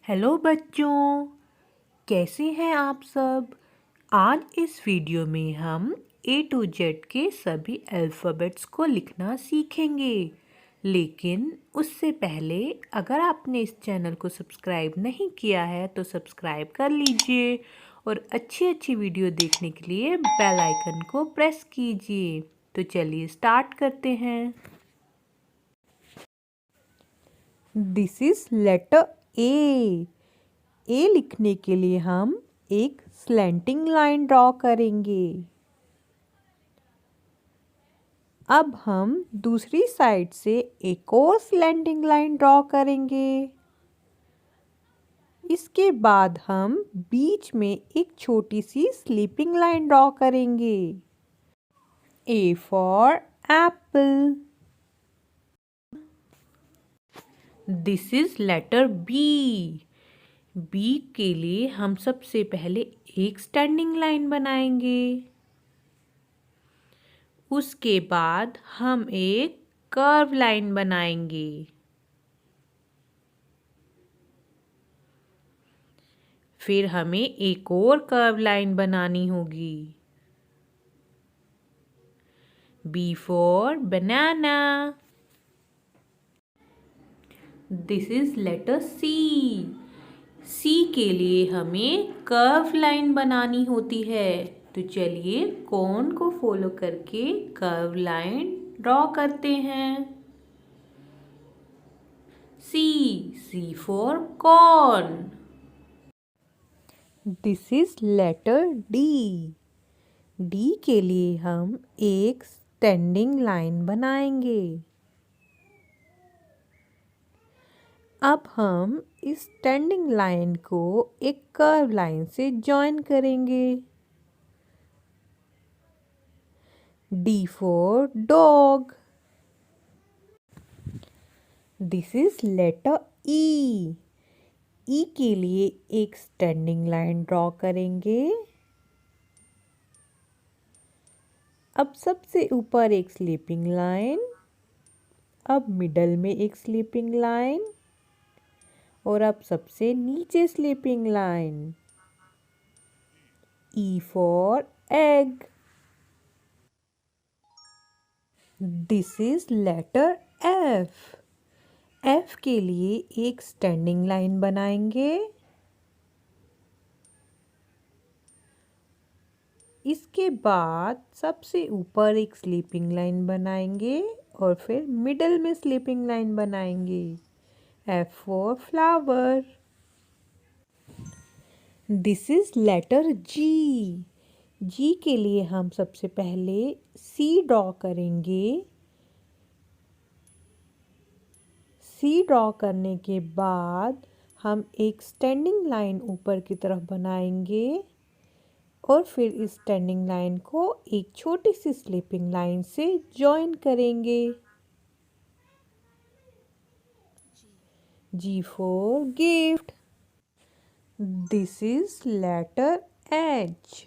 Hello बच्चों, कैसे हैं आप सब। आज इस वीडियो में हम ए टू जेड के सभी अल्फ़ाबेट्स को लिखना सीखेंगे। लेकिन उससे पहले अगर आपने इस चैनल को सब्सक्राइब नहीं किया है तो सब्सक्राइब कर लीजिए और अच्छी अच्छी वीडियो देखने के लिए बेल आइकन को प्रेस कीजिए। तो चलिए स्टार्ट करते हैं। This is letter A. A लिखने के लिए हम एक स्लैंटिंग लाइन ड्रॉ करेंगे। अब हम दूसरी साइड से एक और स्लैंटिंग लाइन ड्रॉ करेंगे। इसके बाद हम बीच में एक छोटी सी स्लीपिंग लाइन ड्रॉ करेंगे। A for apple. This is letter B. B के लिए हम सबसे पहले एक स्टैंडिंग लाइन बनाएंगे। उसके बाद हम एक कर्व लाइन बनाएंगे। फिर हमें एक और कर्व लाइन बनानी होगी। B for banana. This is letter C. C के लिए हमें कर्व लाइन बनानी होती है। तो चलिए कॉर्न को फॉलो करके कर्व लाइन ड्रॉ करते हैं। C for corn. This is letter D. D के लिए हम एक स्टैंडिंग लाइन बनाएंगे। अब हम इस स्टैंडिंग लाइन को एक कर्व लाइन से जॉइन करेंगे। D for dog. This is letter E. E के लिए एक स्टैंडिंग लाइन ड्रॉ करेंगे। अब सबसे ऊपर एक स्लीपिंग लाइन, अब मिडल में एक स्लीपिंग लाइन और अब सबसे नीचे sleeping line. E for egg. This is letter F. F के लिए एक स्टैंडिंग लाइन बनाएंगे। इसके बाद सबसे ऊपर एक स्लीपिंग लाइन बनाएंगे और फिर मिडल में स्लीपिंग लाइन बनाएंगे। F for flower. This is letter G. G के लिए हम सबसे पहले सी ड्रॉ करेंगे। सी ड्रॉ करने के बाद हम एक स्टैंडिंग लाइन ऊपर की तरफ बनाएंगे और फिर इस स्टैंडिंग लाइन को एक छोटी सी स्लीपिंग लाइन से जॉइन करेंगे। G for gift. This is letter H.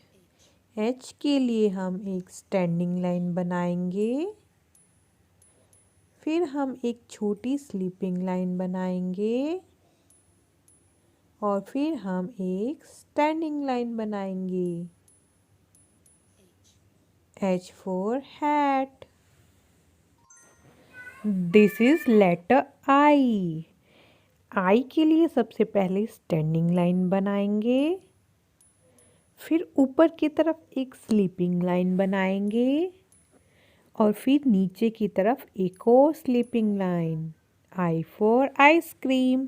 H के लिए हम एक स्टैंडिंग लाइन बनाएंगे। फिर हम एक छोटी स्लीपिंग लाइन बनाएंगे और फिर हम एक स्टैंडिंग लाइन बनाएंगे। H for hat. This is letter I. I के लिए सबसे पहले स्टैंडिंग लाइन बनाएंगे, फिर ऊपर की तरफ एक स्लीपिंग लाइन बनाएंगे और फिर नीचे की तरफ एक और sleeping line. I for ice cream.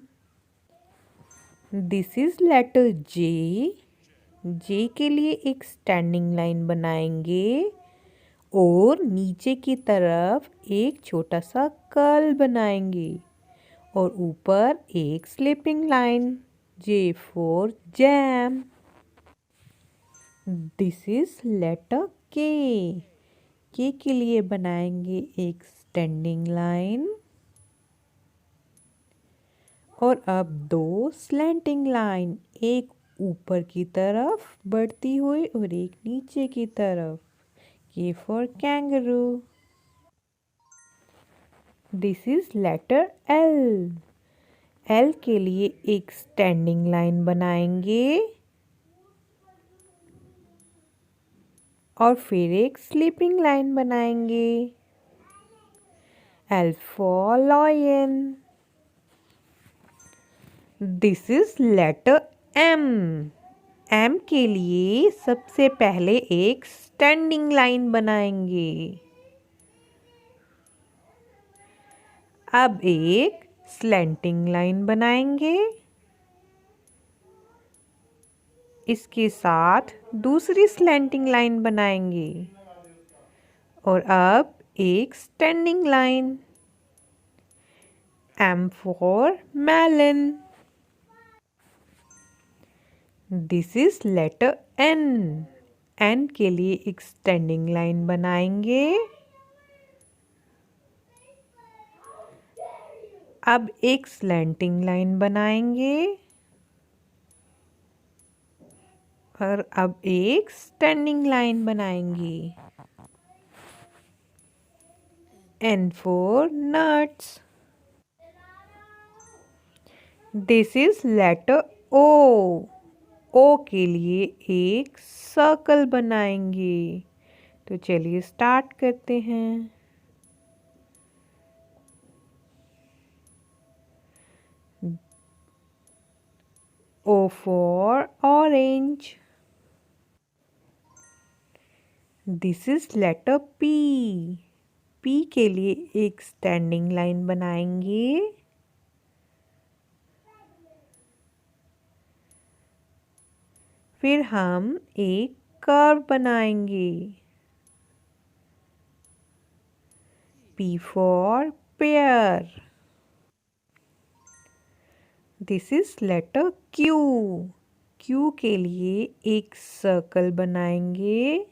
This is letter J. J के लिए एक स्टैंडिंग लाइन बनाएंगे और नीचे की तरफ एक छोटा सा कर्ल बनाएंगे और ऊपर एक sleeping line. J for jam. This is letter K. K के लिए बनाएंगे एक स्टैंडिंग लाइन और अब दो स्लैंटिंग लाइन, एक ऊपर की तरफ बढ़ती हुई और एक नीचे की तरफ। K for kangaroo. This is letter L. L के लिए एक स्टैंडिंग लाइन बनाएंगे और फिर एक स्लीपिंग लाइन बनाएंगे। L for lion. This is letter M. M के लिए सबसे पहले एक स्टैंडिंग लाइन बनाएंगे। अब एक स्लैंटिंग लाइन बनाएंगे। इसके साथ दूसरी स्लैंटिंग लाइन बनाएंगे और अब एक standing line. M for melon. This is letter N. N के लिए एक स्टैंडिंग लाइन बनाएंगे। अब एक स्लैंटिंग लाइन बनाएंगे और अब एक स्टैंडिंग लाइन बनाएंगे। N for nuts. This is letter O. O के लिए एक सर्कल बनाएंगे। तो चलिए स्टार्ट करते हैं। O for orange. This is letter P. P के लिए एक स्टैंडिंग लाइन बनाएंगे। फिर हम एक कर्व बनाएंगे। P for pear. This is letter Q. Q के लिए एक सर्कल बनाएंगे।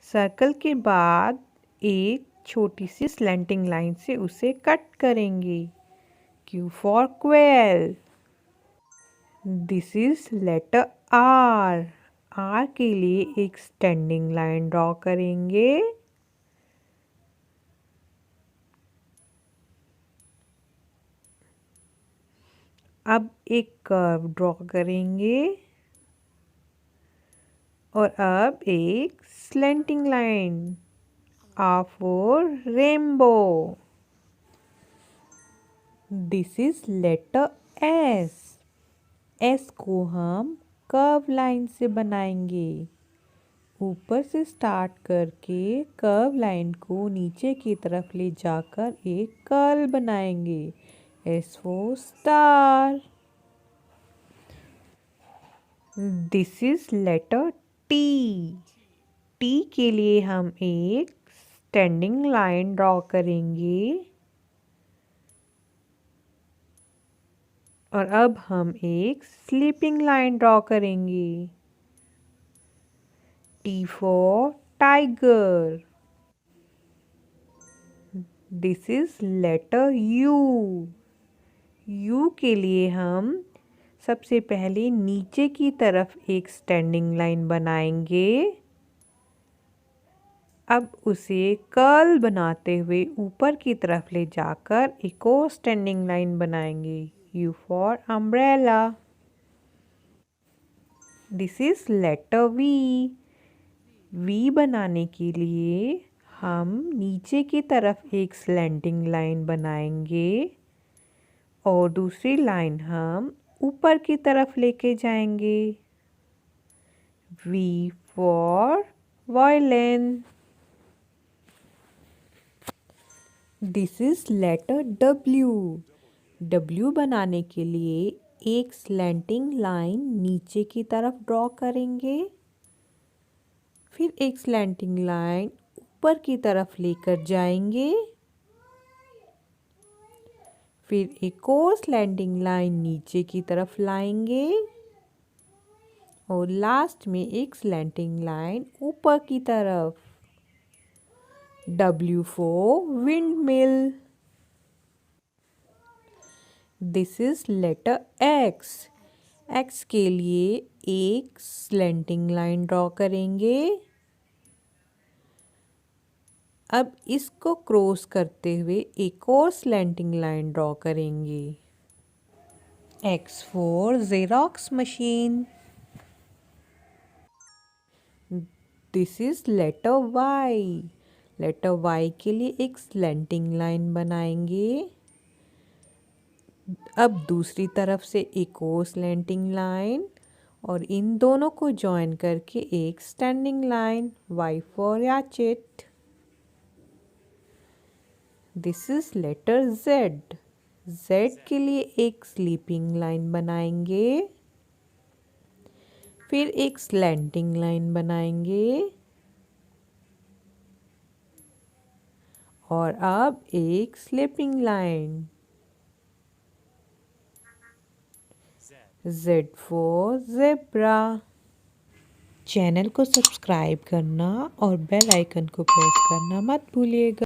सर्कल के बाद एक छोटी सी स्लैंटिंग लाइन से उसे कट करेंगे। Q for quail. This is letter R. R के लिए एक स्टैंडिंग लाइन ड्रॉ करेंगे। अब एक कर्व ड्रॉ करेंगे और अब एक slanting line. R for rainbow. This is letter S. S को हम कर्व लाइन से बनाएंगे। ऊपर से स्टार्ट करके कर्व लाइन को नीचे की तरफ ले जाकर एक कर्ल बनाएंगे। S for star. This is letter T. T के लिए हम एक स्टैंडिंग लाइन ड्रॉ करेंगे और अब हम एक स्लीपिंग लाइन ड्रॉ करेंगे। T for tiger. This is letter U. U के लिए हम सबसे पहले नीचे की तरफ एक स्टैंडिंग लाइन बनाएंगे। अब उसे कर्ल बनाते हुए ऊपर की तरफ ले जाकर एक और स्टैंडिंग लाइन बनाएंगे। U for umbrella. This is letter V. V बनाने के लिए हम नीचे की तरफ एक स्लैंटिंग लाइन बनाएंगे और दूसरी लाइन हम ऊपर की तरफ लेके जाएंगे। V for violin. This is letter W. W बनाने के लिए एक स्लैंटिंग लाइन नीचे की तरफ ड्रॉ करेंगे। फिर एक स्लैंटिंग लाइन ऊपर की तरफ लेकर जाएंगे। फिर एक और स्लैंटिंग लाइन नीचे की तरफ लाएंगे और लास्ट में एक स्लैंटिंग लाइन ऊपर की तरफ। W for windmill. This is letter X. X के लिए एक स्लैंटिंग लाइन ड्रॉ करेंगे अब इसको क्रॉस करते हुए एक और स्लैंटिंग लाइन ड्रॉ करेंगे। X for Xerox machine. This is letter Y. लेटर Y के लिए एक स्लैंटिंग लाइन बनाएंगे। अब दूसरी तरफ से एक और स्लैंटिंग लाइन और इन दोनों को जॉइन करके एक standing line Y for Yachit. This is letter Z. Z के लिए एक स्लीपिंग लाइन बनाएंगे, फिर एक स्लैंटिंग लाइन बनाएंगे और अब एक sleeping line. Z for zebra. Channel को सब्सक्राइब करना और बेल आइकन को प्रेस करना मत भूलिएगा।